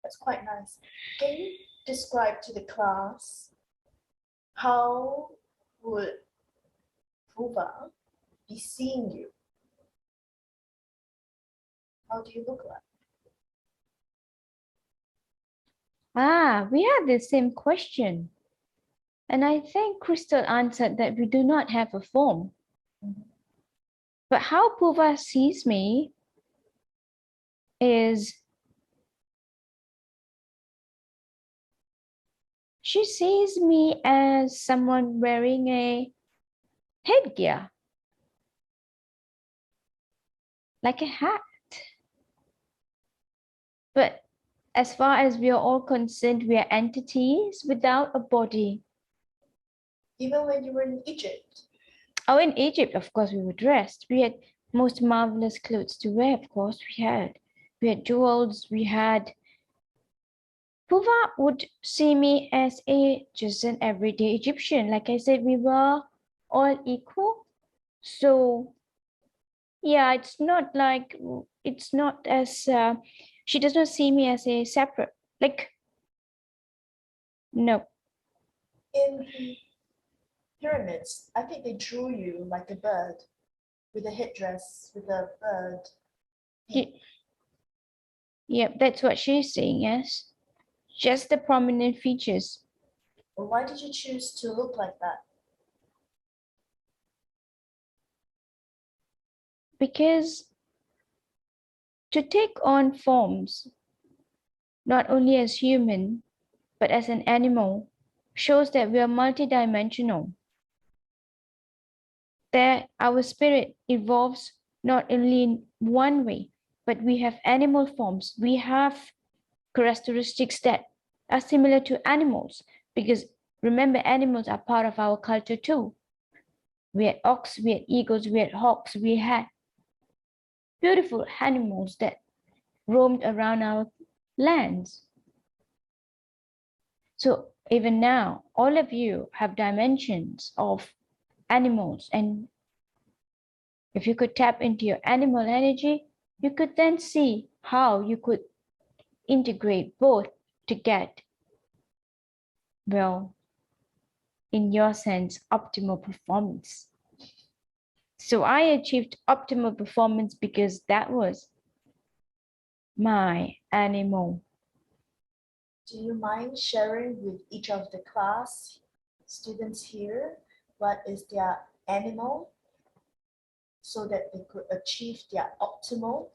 That's quite nice. Can you describe to the class how would Puva be seeing you? How do you look like? We had the same question. And I think Crystal answered that we do not have a form. But how Puva sees me is she sees me as someone wearing a headgear, like a hat. But as far as we are all concerned, we are entities without a body. Even when you were in Egypt? Oh, in Egypt, of course, we were dressed. We had most marvelous clothes to wear, of course, we had. We had jewels, we had... Puva would see me as just an everyday Egyptian. Like I said, we were all equal. So yeah, it's not as, she does not see me as a separate, like, no. In the pyramids, I think they drew you like a bird with a headdress, with a bird. Yep, that's what she's saying, yes. Just the prominent features. Well, why did you choose to look like that? Because to take on forms, not only as human, but as an animal, shows that we are multidimensional. That our spirit evolves not only in one way, but we have animal forms. We have characteristics that are similar to animals, because remember, animals are part of our culture too. We had ox, we had eagles, we had hawks, we had beautiful animals that roamed around our lands. So even now, all of you have dimensions of animals, and if you could tap into your animal energy, you could then see how you could integrate both to get, well, in your sense, optimal performance. So I achieved optimal performance because that was my animal. Do you mind sharing with each of the class students here what is their animal so that they could achieve their optimal?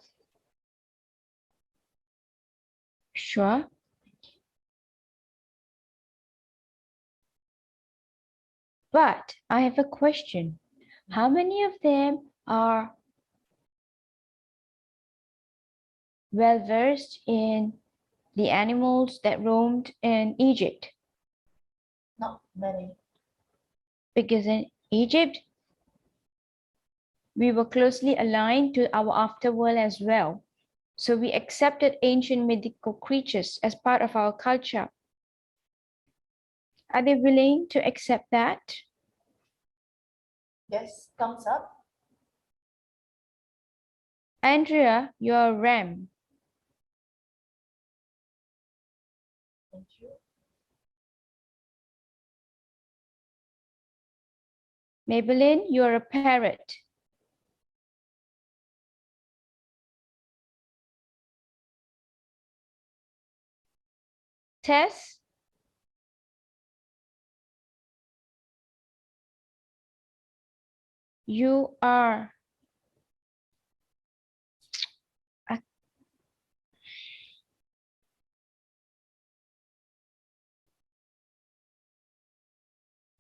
Sure. But I have a question. How many of them are well versed in the animals that roamed in Egypt? Not many. Because in Egypt, we were closely aligned to our afterworld as well. So we accepted ancient mythical creatures as part of our culture. Are they willing to accept that? Yes, thumbs up. Andrea, you're a ram. Thank you. Maybelline, you're a parrot. Tess, you are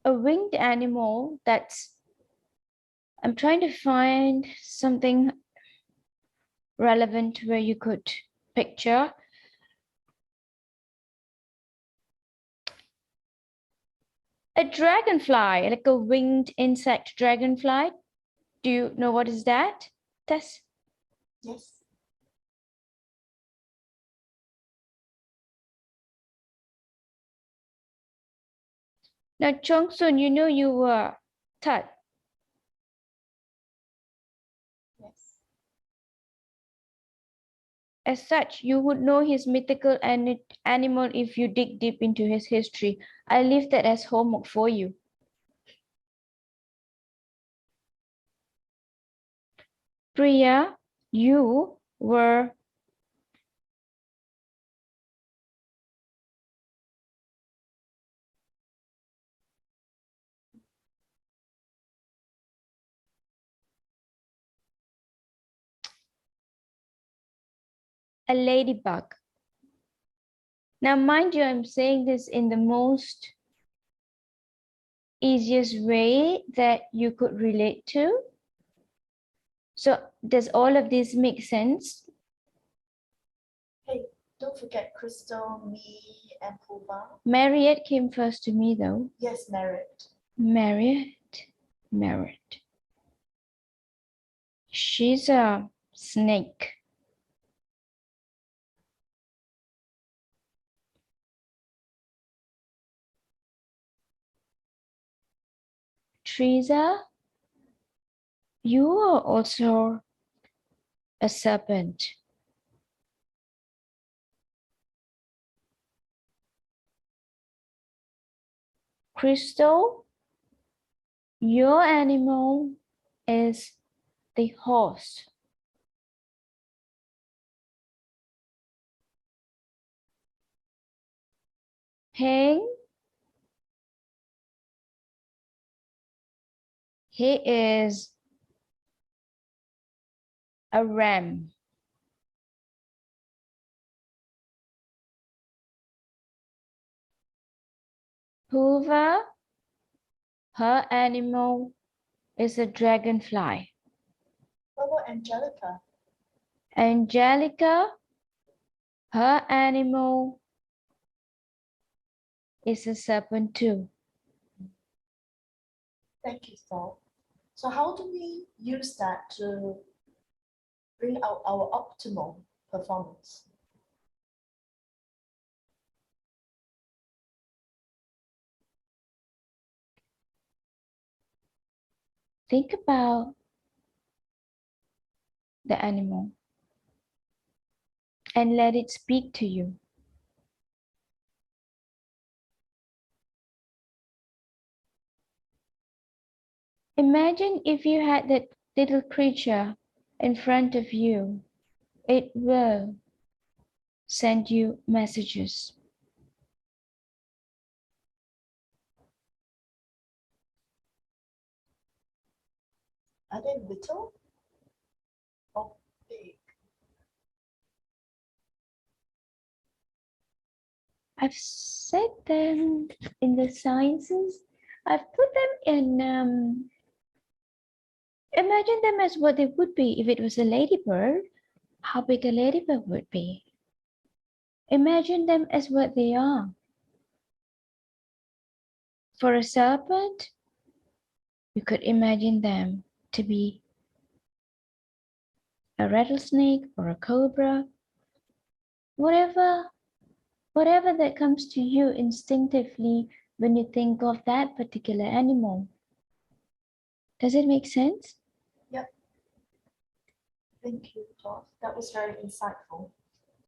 a winged animal that's, I'm trying to find something relevant where you could picture. A dragonfly, like a winged insect dragonfly. Do you know what is that, Tess? Yes. Now, Chongsun, you know you were Thoth. Yes. as such, you would know his mythical animal if you dig deep into his history. I leave that as homework for you. Priya, you were a ladybug. Now, mind you, I'm saying this in the most easiest way that you could relate to. So does all of this make sense? Hey, don't forget Crystal, me, and Puba. Marriott came first to me though. Yes, Merit. Marriott. She's a snake. Teresa, you are also a serpent. Crystal, your animal is the horse. Heng, he is a ram. Hoover, her animal is a dragonfly. What about Angelica? Angelica, her animal is a serpent too. Thank you, Thoth. So how do we use that to bring out our optimal performance? Think about the animal and let it speak to you. Imagine if you had that little creature in front of you. It will send you messages. Are they little or big? I've said them in the sciences. I've put them in, imagine them as what they would be if it was a ladybird, how big a ladybird would be. Imagine them as what they are. For a serpent, you could imagine them to be a rattlesnake or a cobra, whatever that comes to you instinctively when you think of that particular animal. Does it make sense? Yep. Thank you, Thoth. That was very insightful.